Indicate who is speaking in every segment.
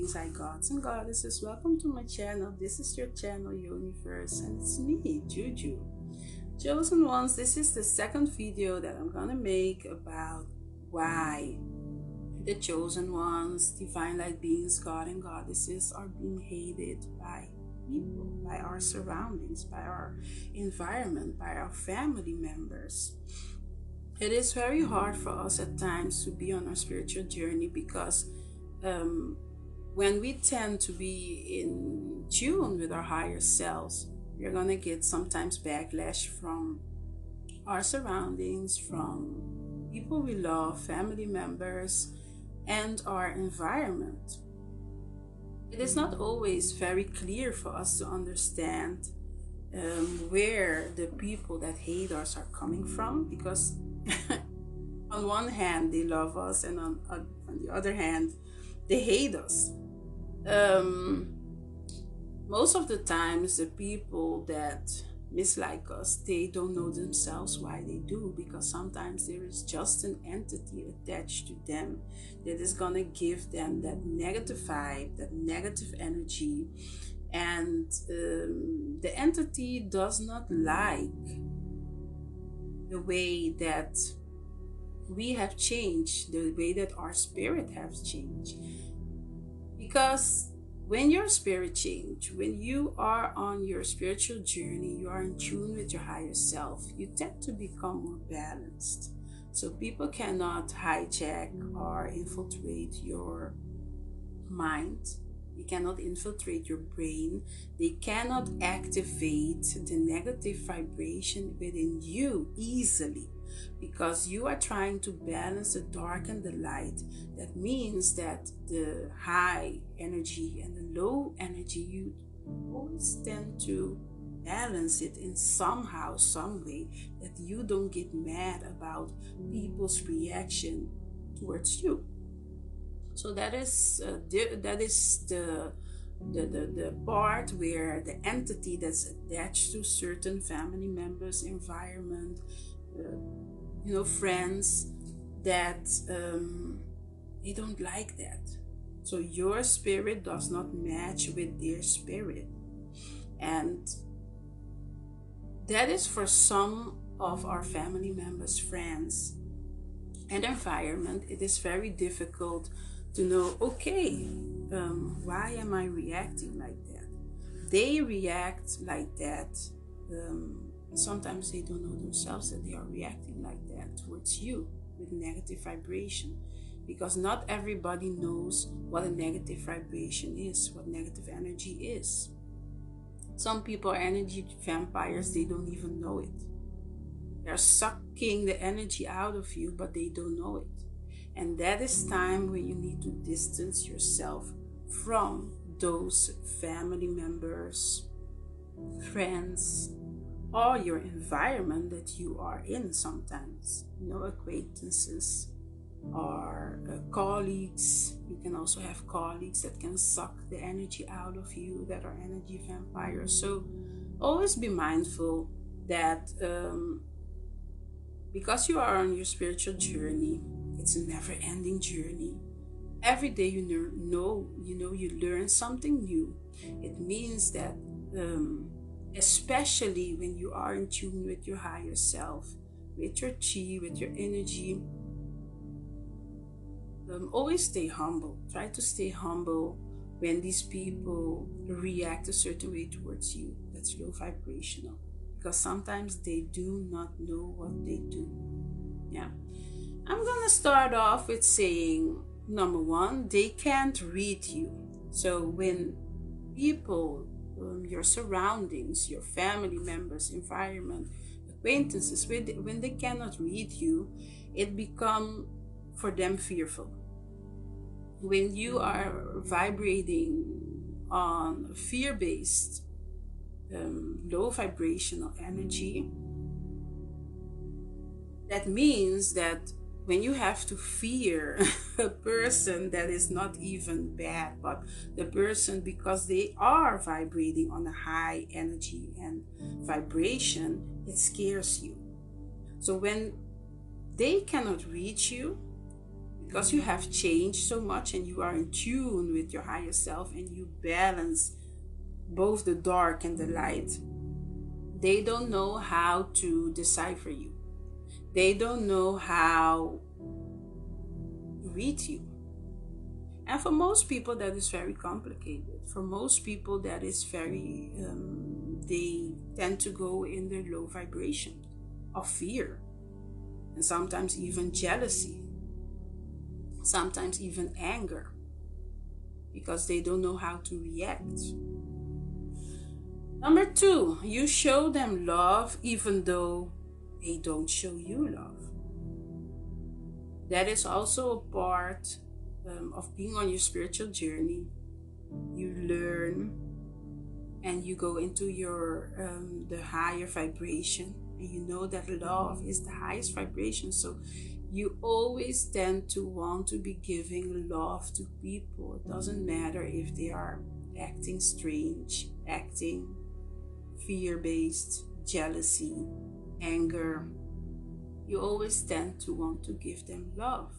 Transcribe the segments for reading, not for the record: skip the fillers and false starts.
Speaker 1: Greetings, hi gods and goddesses. Welcome to my channel. This is your channel, Universe, and it's me, Juju. Chosen ones, this is the second video that I'm gonna make about why the chosen ones, divine light beings, God and goddesses, are being hated by people, by our surroundings, by our environment, by our family members. It is very hard for us at times to be on our spiritual journey because um, when we tend to be in tune with our higher selves, we're gonna get sometimes backlash from our surroundings, from people we love, family members, and our environment. It is not always very clear for us to understand where the people that hate us are coming from because on one hand they love us and on the other hand they hate us. um, Most of the times the people that mislike us, they don't know themselves why they do, because sometimes there is just an entity attached to them that is gonna give them that negative vibe, that negative energy, and the entity does not like the way that we have changed, the way that our spirit has changed. Because when your spirit change, when you are on your spiritual journey, you are in tune with your higher self, you tend to become more balanced. So people cannot hijack or infiltrate your mind. They cannot infiltrate your brain. They cannot activate the negative vibration within you easily because you are trying to balance the dark and the light. That means that the high energy and the low energy, you always tend to balance it in somehow, some way, that you don't get mad about people's reaction towards you. So that is the part where the entity that's attached to certain family members, environment, friends, that they don't like that. So your spirit does not match with their spirit, and that is for some of our family members, friends, and environment. It is very difficult to know, okay, why am I reacting like that? They react like that. Sometimes they don't know themselves that they are reacting like that towards you with negative vibration, because not everybody knows what a negative vibration is, what negative energy is. Some people are energy vampires, they don't even know it. They're sucking the energy out of you, but they don't know it. And that is time when you need to distance yourself from those family members, friends, or your environment that you are in sometimes. Acquaintances or colleagues. You can also have colleagues that can suck the energy out of you, that are energy vampires. So always be mindful that because you are on your spiritual journey, it's a never-ending journey. Every day you learn something new. It means that, especially when you are in tune with your higher self, with your chi, with your energy, always stay humble. Try to stay humble when these people react a certain way towards you. That's low vibrational, because sometimes they do not know what they do. Yeah. I'm gonna start off with saying, number one, they can't read you. So when people, your surroundings, your family members, environment, acquaintances, when they cannot read you, it become for them fearful. When you are vibrating on fear-based, low vibrational energy, that means that when you have to fear a person that is not even bad, but the person, because they are vibrating on a high energy and vibration, it scares you. So when they cannot reach you, because you have changed so much and you are in tune with your higher self and you balance both the dark and the light. They don't know how to decipher you. They don't know how to read you. And for most people, that is very complicated. For most people, that is very, they tend to go in their low vibration of fear, and sometimes even jealousy, sometimes even anger, because they don't know how to react. Number 2, you show them love even though they don't show you love. That is also a part of being on your spiritual journey. You learn and you go into your the higher vibration, and you know that love is the highest vibration. So you always tend to want to be giving love to people. It doesn't matter if they are acting strange, acting fear-based, jealousy, anger. You always tend to want to give them love,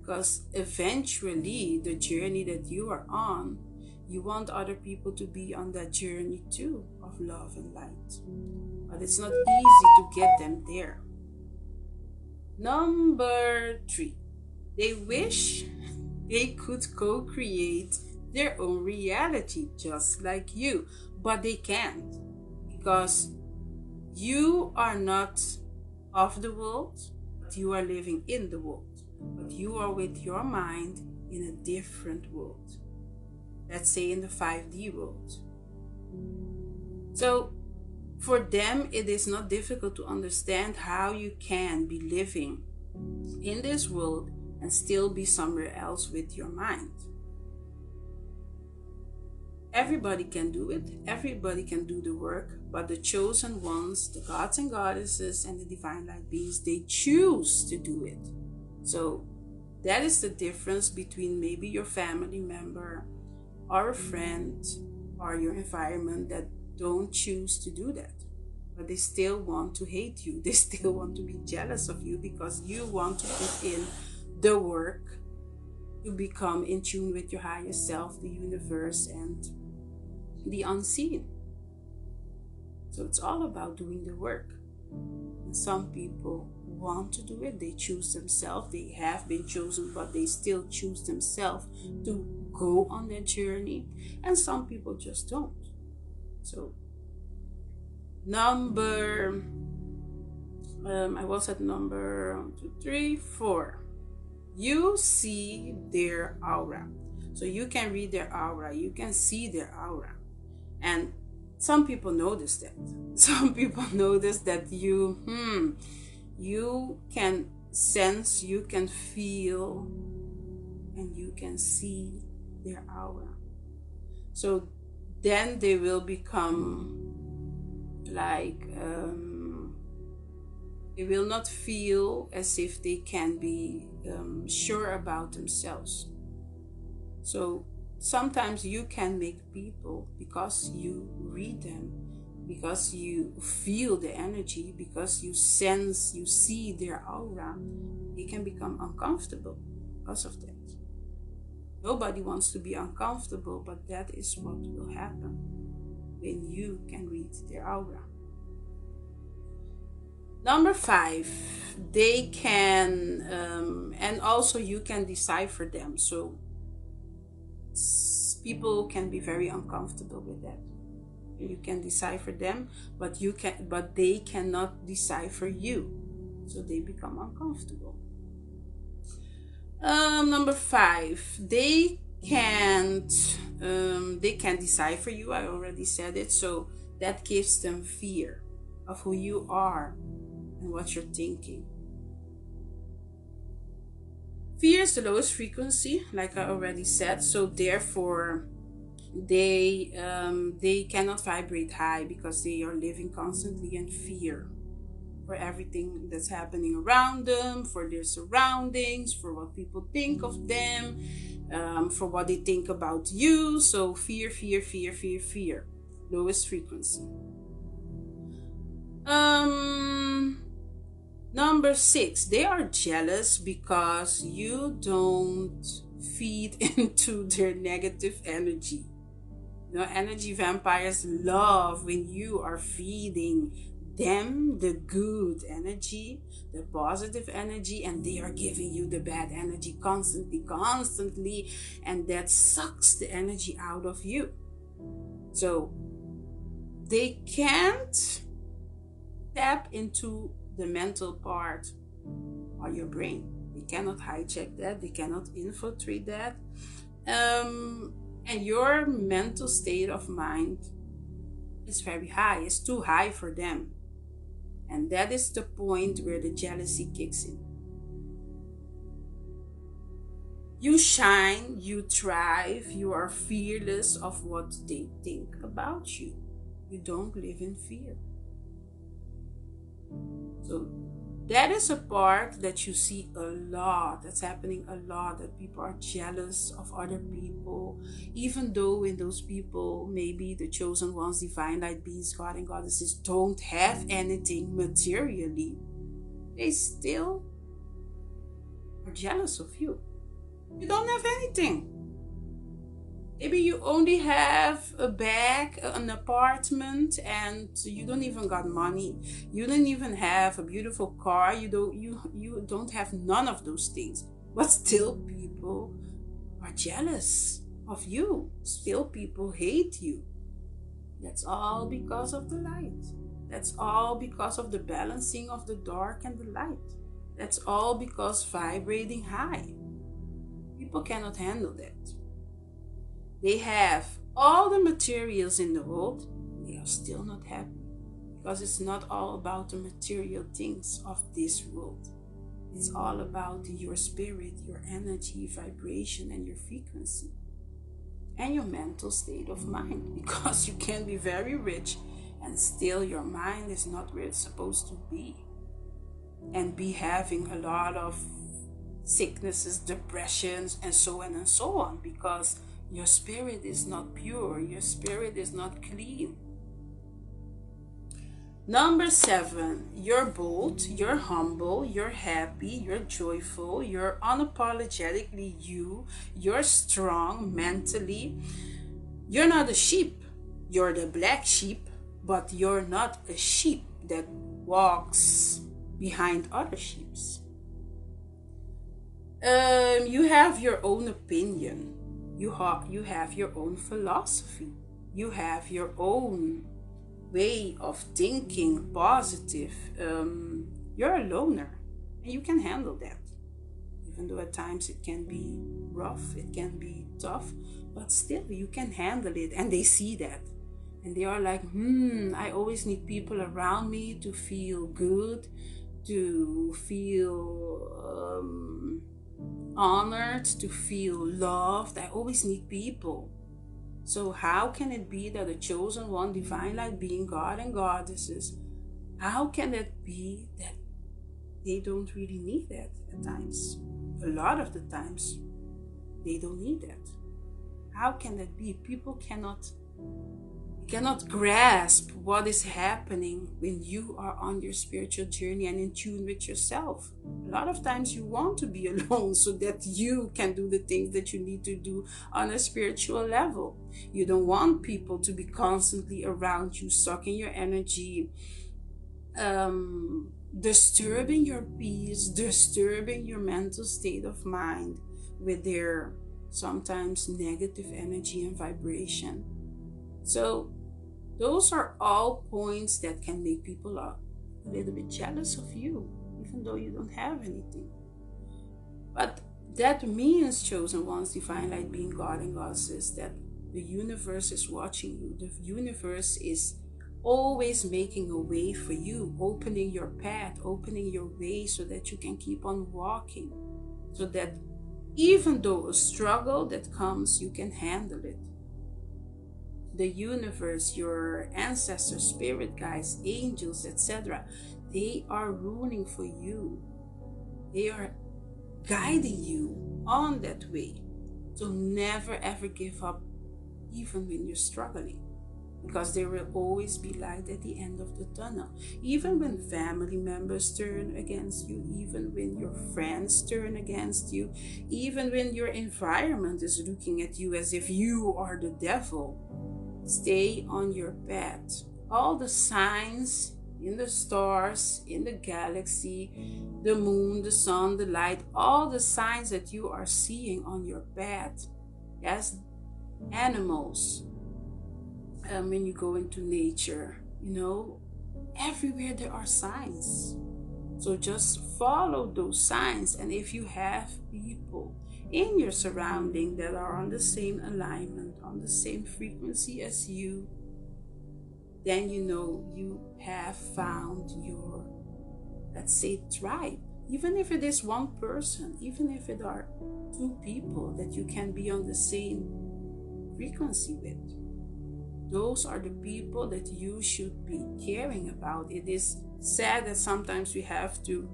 Speaker 1: because eventually the journey that you are on, you want other people to be on that journey too of love and light. But it's not easy to get them there. Number 3, they wish they could co-create their own reality just like you, but they can't, because you are not of the world, but you are living in the world. But you are with your mind in a different world. Let's say in the 5D world. So for them, it is not difficult to understand how you can be living in this world and still be somewhere else with your mind. Everybody can do it. Everybody can do the work, but the chosen ones, the gods and goddesses and the divine light beings, they choose to do it. So that is the difference between maybe your family member or a friend or your environment that don't choose to do that, but they still want to hate you. They still want to be jealous of you because you want to put in the work to become in tune with your higher self, the universe, and the unseen. So it's all about doing the work. And some people want to do it. They choose themselves. They have been chosen, but they still choose themselves to go on their journey. And some people just don't. So I was at number 1, 2, 3, 4. You see their aura. So you can read their aura. You can see their aura. And some people notice that. Some people notice that you can sense, you can feel, and you can see their aura. So then they will become like, they will not feel as if they can be sure about themselves. So sometimes you can make people, because you read them, because you feel the energy, because you sense, you see their aura, they can become uncomfortable because of that. Nobody wants to be uncomfortable, but that is what will happen when you can read their aura. Number 5, they can, and also you can decipher them. So people can be very uncomfortable with that. You can decipher them, but they cannot decipher you. So they become uncomfortable. Number 5, they can decipher you. I already said it. So that gives them fear of who you are and what you're thinking. Fear is the lowest frequency, like I already said. So therefore, they cannot vibrate high, because they are living constantly in fear for everything that's happening around them, for their surroundings, for what people think of them, for what they think about you. So fear, fear, fear, fear, fear. Lowest frequency. Number Number 6, they are jealous because you don't feed into their negative energy. You know, energy vampires love when you are feeding them the good energy, the positive energy, and they are giving you the bad energy constantly, and that sucks the energy out of you. So they can't tap into the mental part of your brain. They cannot hijack that, they cannot infiltrate that. And your mental state of mind is very high, it's too high for them. And that is the point where the jealousy kicks in. You shine, you thrive, you are fearless of what they think about you. You don't live in fear. So that is a part that you see a lot, that's happening a lot, that people are jealous of other people, even though when those people, maybe the chosen ones, divine light beings, God and goddesses, don't have anything materially, they still are jealous of you. You don't have anything. Maybe you only have a bag, an apartment, and you don't even got money. You don't even have a beautiful car. You don't have none of those things. But still people are jealous of you. Still people hate you. That's all because of the light. That's all because of the balancing of the dark and the light. That's all because vibrating high. People cannot handle that. They have all the materials in the world, they are still not happy, because it's not all about the material things of this world. It's all about your spirit, your energy, vibration, and your frequency, and your mental state of mind, because you can be very rich and still your mind is not where it's supposed to be, and be having a lot of sicknesses, depressions, and so on and so on, because your spirit is not pure, your spirit is not clean. Number 7, you're bold, you're humble, you're happy, you're joyful, you're unapologetically you, you're strong mentally. You're not a sheep, you're the black sheep, but you're not a sheep that walks behind other sheep. You have your own opinion. You have your own philosophy. You have your own way of thinking, positive. You're a loner, and you can handle that. Even though at times it can be rough, it can be tough, but still you can handle it, and they see that. And they are like, I always need people around me to feel good, to feel honored, to feel loved. I always need people. So how can it be that the chosen one, divine light being, God and goddesses, how can it be that they don't really need that at times? A lot of the times they don't need that. How can that be? People cannot grasp what is happening when you are on your spiritual journey and in tune with yourself. A lot of times you want to be alone so that you can do the things that you need to do on a spiritual level. You don't want people to be constantly around you, sucking your energy, disturbing your peace, disturbing your mental state of mind with their sometimes negative energy and vibration. So those are all points that can make people a little bit jealous of you, even though you don't have anything. But that means, chosen ones, divine light being, God and goddesses, that the universe is watching you. The universe is always making a way for you, opening your path, opening your way so that you can keep on walking. So that even though a struggle that comes, you can handle it. The universe, your ancestors, spirit guides, angels, etc., they are ruling for you. They are guiding you on that way. So never ever give up, even when you're struggling. because there will always be light at the end of the tunnel. Even when family members turn against you, even when your friends turn against you, even when your environment is looking at you as if you are the devil, stay on your path. All the signs in the stars, in the galaxy, the moon, the sun, the light, all the signs that you are seeing on your path, as animals, when you go into nature, everywhere there are signs. So just follow those signs. And if you have people in your surrounding that are on the same alignment, on the same frequency as you, then you have found your, let's say, tribe. Even if it is one person, even if it are two people that you can be on the same frequency with, those are the people that you should be caring about. It is sad that sometimes we have to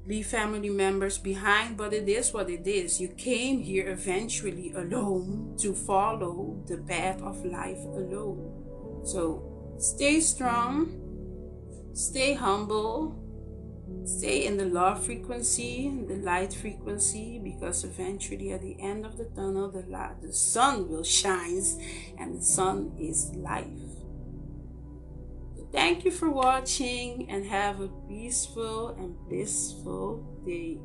Speaker 1: leave family members behind, but it is what it is. You came here eventually alone to follow the path of life alone. So stay strong, stay humble, stay in the love frequency, the light frequency, because eventually at the end of the tunnel, the sun will shine, and the sun is life. So thank you for watching, and have a peaceful and blissful day.